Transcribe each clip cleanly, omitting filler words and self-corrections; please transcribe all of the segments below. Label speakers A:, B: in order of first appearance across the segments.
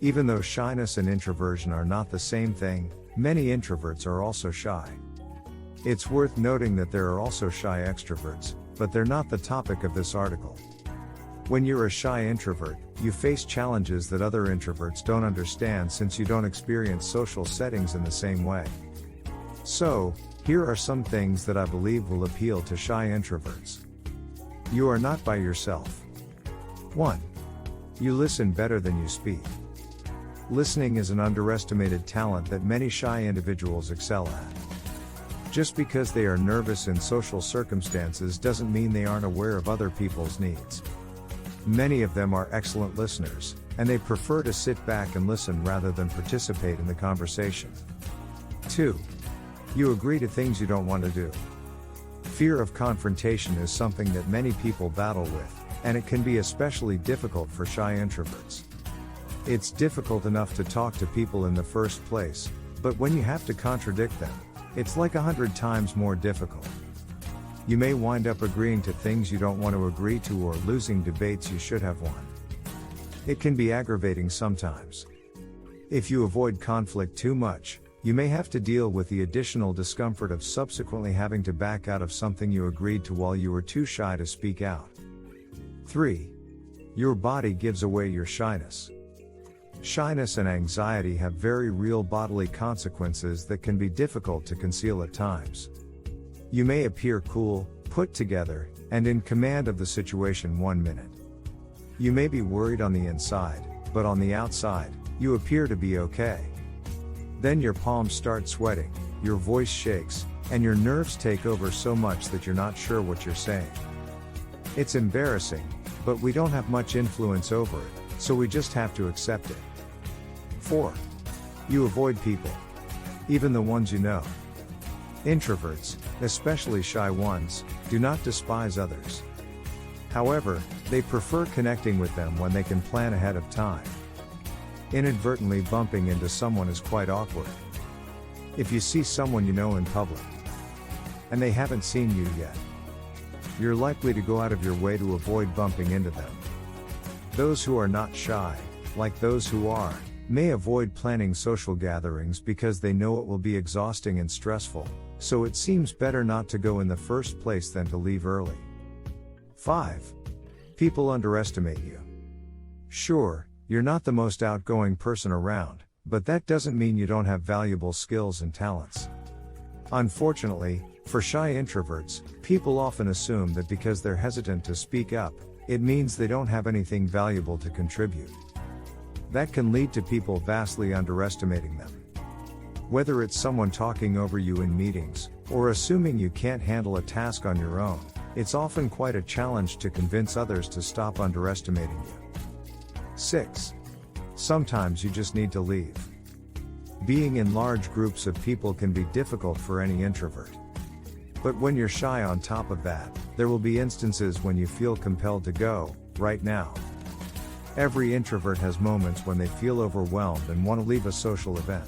A: Even though shyness and introversion are not the same thing, many introverts are also shy. It's worth noting that there are also shy extroverts, but they're not the topic of this article. When you're a shy introvert, you face challenges that other introverts don't understand since you don't experience social settings in the same way. So, here are some things that I believe will appeal to shy introverts. You are not by yourself. 1. You listen better than you speak. Listening is an underestimated talent that many shy individuals excel at. Just because they are nervous in social circumstances doesn't mean they aren't aware of other people's needs. Many of them are excellent listeners, and they prefer to sit back and listen rather than participate in the conversation. 2. You agree to things you don't want to do. Fear of confrontation is something that many people battle with, and it can be especially difficult for shy introverts. It's difficult enough to talk to people in the first place, but when you have to contradict them, it's like 100 times more difficult. You may wind up agreeing to things you don't want to agree to or losing debates you should have won. It can be aggravating sometimes. If you avoid conflict too much, you may have to deal with the additional discomfort of subsequently having to back out of something you agreed to while you were too shy to speak out. 3. Your body gives away your shyness. Shyness and anxiety have very real bodily consequences that can be difficult to conceal at times. You may appear cool, put together, and in command of the situation 1 minute. You may be worried on the inside, but on the outside, you appear to be okay. Then your palms start sweating, your voice shakes, and your nerves take over so much that you're not sure what you're saying. It's embarrassing, but we don't have much influence over it, so we just have to accept it. 4. You avoid people. Even the ones you know. Introverts, especially shy ones, do not despise others. However, they prefer connecting with them when they can plan ahead of time. Inadvertently bumping into someone is quite awkward. If you see someone you know in public, and they haven't seen you yet, you're likely to go out of your way to avoid bumping into them. Those who are not shy, like those who are, may avoid planning social gatherings because they know it will be exhausting and stressful, so it seems better not to go in the first place than to leave early. 5. People underestimate you. Sure, you're not the most outgoing person around, but that doesn't mean you don't have valuable skills and talents. Unfortunately, for shy introverts, people often assume that because they're hesitant to speak up, it means they don't have anything valuable to contribute. That can lead to people vastly underestimating them. Whether it's someone talking over you in meetings, or assuming you can't handle a task on your own, it's often quite a challenge to convince others to stop underestimating you. 6. Sometimes you just need to leave. Being in large groups of people can be difficult for any introvert. But when you're shy on top of that, there will be instances when you feel compelled to go, right now. Every introvert has moments when they feel overwhelmed and want to leave a social event.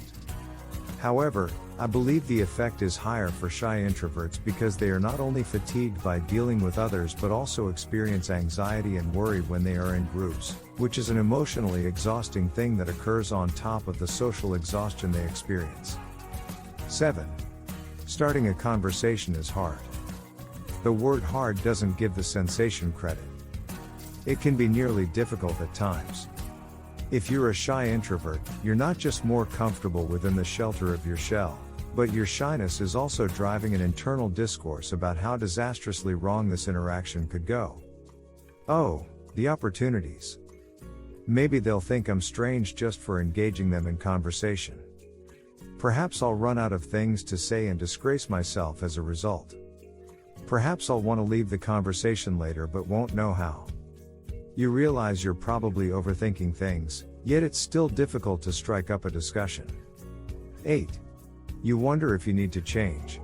A: However, I believe the effect is higher for shy introverts because they are not only fatigued by dealing with others but also experience anxiety and worry when they are in groups, which is an emotionally exhausting thing that occurs on top of the social exhaustion they experience. 7. Starting a conversation is hard. The word hard doesn't give the sensation credit. It can be nearly difficult at times. If you're a shy introvert, you're not just more comfortable within the shelter of your shell, but your shyness is also driving an internal discourse about how disastrously wrong this interaction could go. Oh, the opportunities. Maybe they'll think I'm strange just for engaging them in conversation. Perhaps I'll run out of things to say and disgrace myself as a result. Perhaps I'll want to leave the conversation later but won't know how. You realize you're probably overthinking things, yet it's still difficult to strike up a discussion. 8. You wonder if you need to change.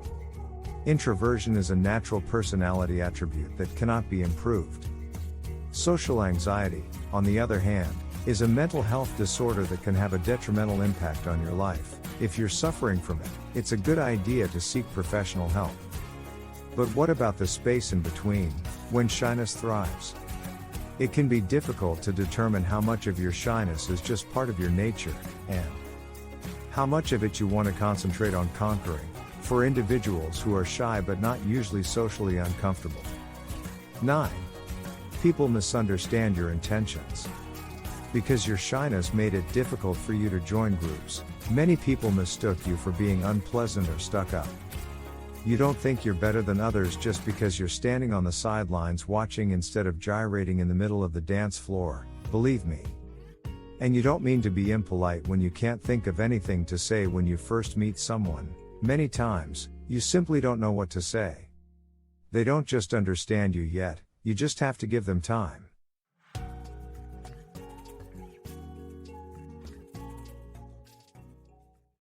A: Introversion is a natural personality attribute that cannot be improved. Social anxiety, on the other hand, is a mental health disorder that can have a detrimental impact on your life. If you're suffering from it, it's a good idea to seek professional help. But what about the space in between, when shyness thrives? It can be difficult to determine how much of your shyness is just part of your nature, and how much of it you want to concentrate on conquering, for individuals who are shy but not usually socially uncomfortable. 9. People misunderstand your intentions. Because your shyness made it difficult for you to join groups, many people mistook you for being unpleasant or stuck up. You don't think you're better than others just because you're standing on the sidelines watching instead of gyrating in the middle of the dance floor, believe me. And you don't mean to be impolite when you can't think of anything to say when you first meet someone. Many times, you simply don't know what to say. They don't just understand you yet, you just have to give them time.